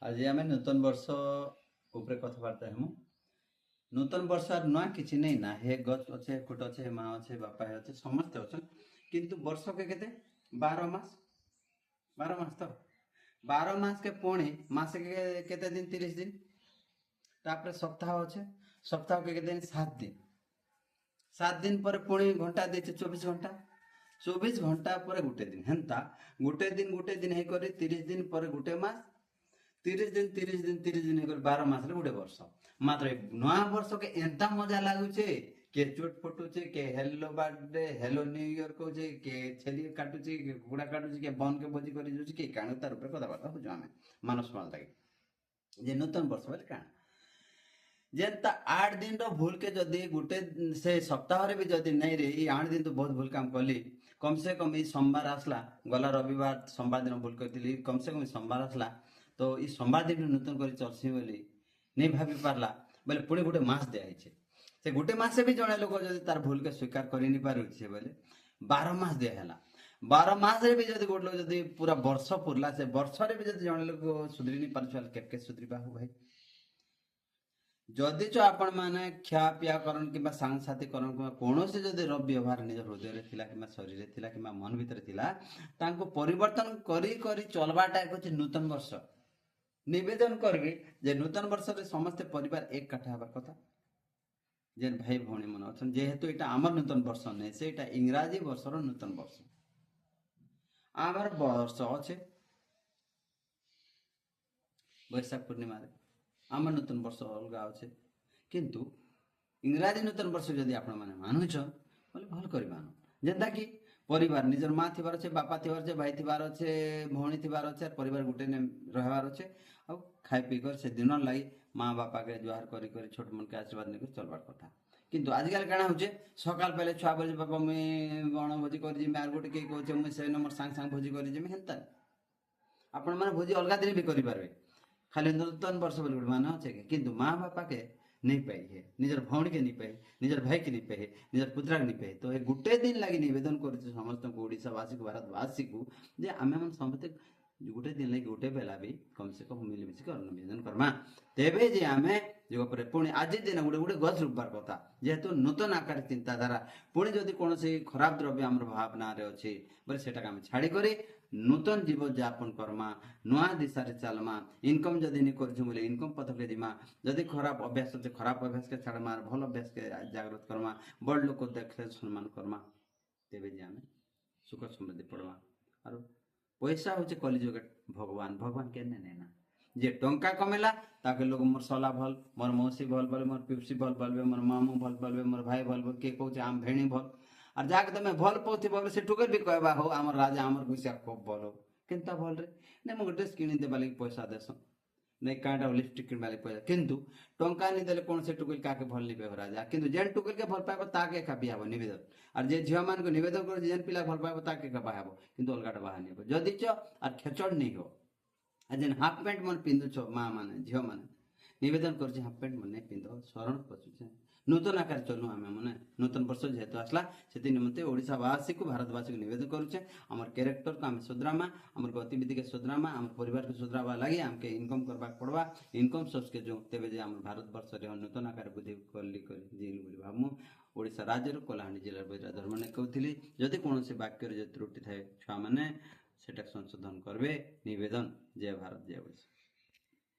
आज आम नूतन वर्ष उपरे कथबार्ता हेमु। नूतन वर्ष नुआ किछि नहीं ना हे गच अच्छे खुट अच्छे माँ अच्छे बापा अच्छे समस्ते अच्छे किंतु वर्ष के केते 12 मास 12 मास तो 12 मास के पुणी मास के केते दिन 30 दिन तापर सप्ताह अच्छे सप्ताह के केते दिन 7 दिन 7 दिन पर पुणी घंटा देचे 24 घंटा 24 घंटा पर गुटे दिन हेन्ता गुटे दिन है करी 30 दिन पर गुटे मास 30 दिन ହେଇଗଲେ 12 ମାସରେ ଗୋଟେ ବର୍ଷ ମାତ୍ର ନୂଆ ବର୍ଷ କେ ଏନ୍ତା ମଜା ଲାଗୁଛେ କେ ଚୋଟ ଫଟୁଛେ କେ hello birthday hello new year କହୁଛେ କେ ଛେଲି କାଟୁଛେ କେ କୁକୁଡ଼ା କାଟୁଛେ କେ ବନ କେ ଭୋଜି କରି ଯାଉଛି କେ କାଣ ତାର ଉପରେ କଥାବାର୍ତ୍ତା ହଉଛୁ ଆମେ ମାନସ ମାଲ ଲାଗି ଯେ ନୂତନ ବର୍ଷ ବୋଲେ କାଣ ଯେନ୍ତା 8 दिन भूल के जदि गुटे से सप्ताह भी जदि नहीं रे 8 दिन तो बहुत भूल काम कली कम से कम ये सोमवार आसला गला रविवार सोमवार दिन भूल करती कम से कम सोमवार आसला तो ये सोमवार दिन नूतन कर चलसी बोली नहीं भाभी पारला बोले पुणी गोटे मास दिखाई से गोटे मास भी जड़े लोक जब तार भूल के स्वीकार कर नहीं पारे बोले 12 मास दिहला 12 मास भी जब गोटे लोग जब पूरा वर्ष पुरला से वर्ष भी जब जड़े लोग सुधरी नहीं पारे के सुधरवा हो भाई जदि आपण मैंने खिया पिया करन कि सांगसाथी करन कौन से जदि रब व्यवहार निज हृदय थिला कि शरीर थिला कि मन भीतर थिला तांको परिवर्तन करी करी चलबाटा एक नूतन वर्ष निवेदन करबी जे नूतन वर्ष रे समस्त परिवार एक काठा हबार कथा जेन भाई भौणी मन अछन जेहेतु एटा आमर नूतन वर्ष नै से एटा इंग्राजी वर्षर नूतन वर्ष आमर वर्ष अछि बैशाख पूर्णिमा रे आमर नूतन वर्ष अलगा अच्छे किंतु इंग्राजी नूतन वर्ष जदि आपण माने मानुछ बोले भल करी मानो जेंता कि परिवार निजर माँ थिबार अच्छे बापा थिबार अच्छे भाई थिबार अच्छे भौणी थिबार अच्छे परिवार गुटे ने रहबार अच्छे आ खाई पी कर से दिन लगी माँ बापा के जुहार करी करी छोट मन के आशीर्वाद नहीं चलबार कथा किंतु आजकल काଣା होचे सकाल पहले छुआ बोले बापा मुई बण भोजी कर जिमे आर गोटे के कहचे मुई से नंबर सांग सांग भोजी कर जिमे हेंता आपण माने भोजी अलगा दिन भी करि पारबे खाली नूतन वर्ष बोले गोटे मान अच्छे किंतु माँ बापा के नहीं पाई है निजर भौणी के नहीं पाई निजर भाई के नहीं पाई निजर पुत्रा के नहीं पाई तो ये गुटे दिन लगी निवेदन कर समस्त को ओडिशावासी को भारतवासी को जे आम समस्ते गोटे दिन लगे गोटे बेला भी कम से कम मिलमिशी कर निवेदन करमा तेबे जे आमे जो पुणी आज दिन गोटे गोटे गछ रोपबार कथा जेहेतु नूतन आकार चिंताधारा पुणी जदि कौन से खराब द्रव्य आम भावना अच्छे बोले सेटा आम छाड़ी करी नूतन जीवन यापन करमा नुआ दिशा रे चलमा इनकम जदि नहीं कर बोले इनकम पथ के दिमा जदि खराब अभ्यास अच्छे खराब अभ्यास के छाड़मा भल अभ्यास के जागृत करमा बड़ लोक देखे सम्मान करमा तेबे जे आम सुख समृद्धि पड़वा और पैसा हूँ कलिजुग भगवान भगवान के ना जे टंका कमेला ताके लोग मोर सला भल मोर मौसी भल बोले मोर पिपसी भल बोलबे मोर मामू भल बोलबे मोर भाई भल बोल के कहूँ आम भेणी भल और जाके तुम भल पाथि बोले से टुकर भी कहबा हो आम राजा आमर घुसिया खूब भल हो केनता भल रे नहीं मुझे ड्रेस किणी देवा लगी पैसा देस नहीं काटा लिपस्टिक किणवा लगी पैसा किंतु टंका नहीं देले कौन से टुकल काके भल नहीं पाइब राजा किंतु जेन टुकल के भल पाइब ताके का बिहाब निवेदन और जे झील मान को निवेदन कर जेन पिला भल पाइब ताके का बाहाब किंतु अलगाटा बाहा नहीं जदि च और खेचड़ नहीं हो जेन हाफ पैंट मन पिंधुछ माँ माने झील माने निवेदन कर हाफ पैंट मन नहीं पिंध शरण पशुचे नूतन आकार चलू आम मैंने नूतन वर्ष जेहेतु आसला से निमंते ओडिशावासी को भारतवासी को निवेदन करुचे आम कैरेक्टर को आम सुधरामा आम गतिविधि के सुधरामा आम परिवार को सुधरावा लगे आमके इनकम करवा पड़वा इनकम सोर्स के जो तेज आम भारत वर्ष नूतन आकार बुद्धि कली भावमु ओडिशा राज्य कलाहांडी जिला बजरा धर्म कहती जदि कौन से वाक्य जो त्रुटि थाए छुआ मैंने सेटा संशोधन करवे निवेदन जय भारत जय ओडिशा।